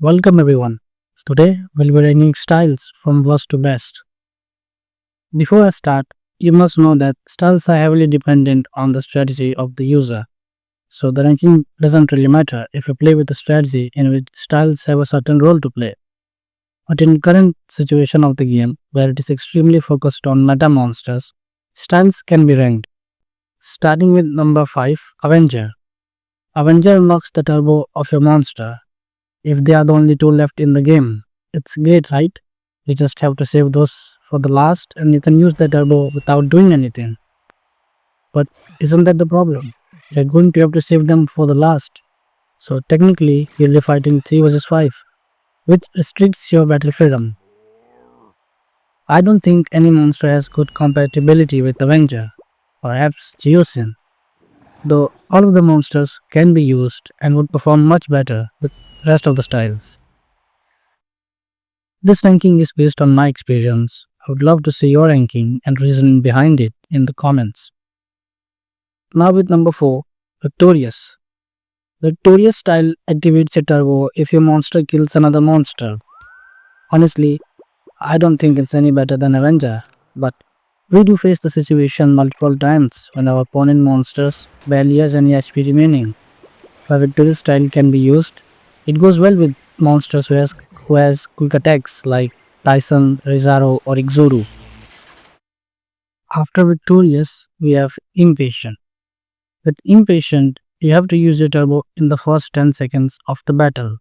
Welcome everyone. Today we'll be ranking styles from worst to best. Before I start, you must know that styles are heavily dependent on the strategy of the user. So the ranking doesn't really matter if you play with a strategy in which styles have a certain role to play. But in current situation of the game, where it is extremely focused on meta monsters, styles can be ranked. Starting with number 5, Avenger. Avenger unlocks the turbo of your monster if they are the only two left in the game. It's great, right? You just have to save those for the last and you can use the turbo without doing anything. But isn't that the problem? You're going to have to save them for the last. So technically, you'll be fighting 3 versus 5, which restricts your battle freedom. I don't think any monster has good compatibility with Avenger, perhaps Geosin, though all of the monsters can be used and would perform much better with rest of the styles. This ranking is based on my experience. I would love to see your ranking and reasoning behind it in the comments. Now with number 4, Victorious. Victorious style activates a turbo if your monster kills another monster. Honestly, I don't think it's any better than Avenger, but we do face the situation multiple times when our opponent monsters barely has any HP remaining. Where Victorious style can be used, it goes well with monsters who has quick attacks like Tyson, Rizaro or Exuru. After Victorious, we have Impatient. With Impatient, you have to use your turbo in the first 10 seconds of the battle.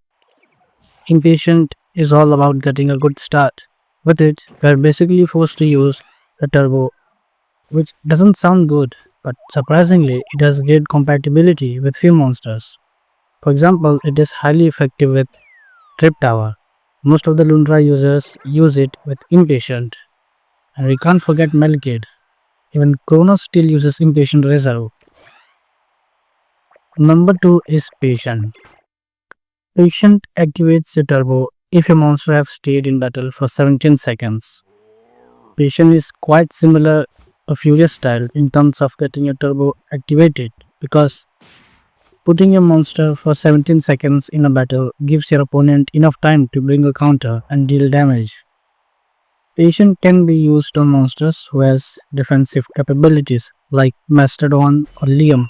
Impatient is all about getting a good start. With it, you are basically forced to use the turbo, which doesn't sound good, but surprisingly, it has great compatibility with few monsters. For example, it is highly effective with Trip Tower. Most of the Lundra users use it with Impatient. And we can't forget Melkid. Even Kronos still uses Impatient Reserve. Number 2 is Patient. Patient activates the turbo if a monster have stayed in battle for 17 seconds. Patient is quite similar to Furious style in terms of getting a turbo activated because putting a monster for 17 seconds in a battle gives your opponent enough time to bring a counter and deal damage. Patient can be used on monsters who has defensive capabilities like Mastodon or Liam.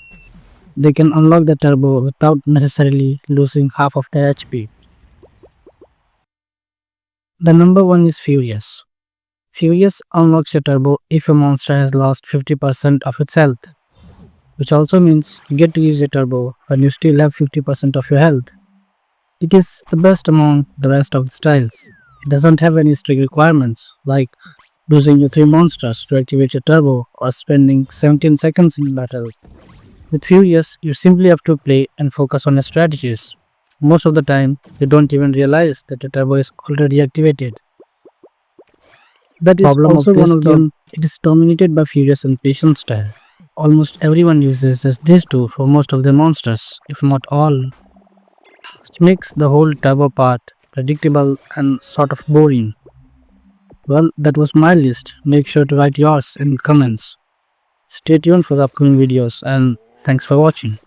They can unlock the turbo without necessarily losing half of their HP. The number 1 is Furious. Furious unlocks your turbo if a monster has lost 50% of its health, which also means you get to use your turbo when you still have 50% of your health. It is the best among the rest of the styles. It doesn't have any strict requirements like losing your 3 monsters to activate your turbo or spending 17 seconds in battle. With Furious, you simply have to play and focus on your strategies. Most of the time, you don't even realize that your turbo is already activated. That is Problem of also this one of them. game. It is dominated by Furious and Patient style. Almost everyone uses just these two for most of their monsters, if not all, which makes the whole turbo part predictable and sort of boring. Well, that was my list. Make sure to write yours in comments. Stay tuned for the upcoming videos and thanks for watching.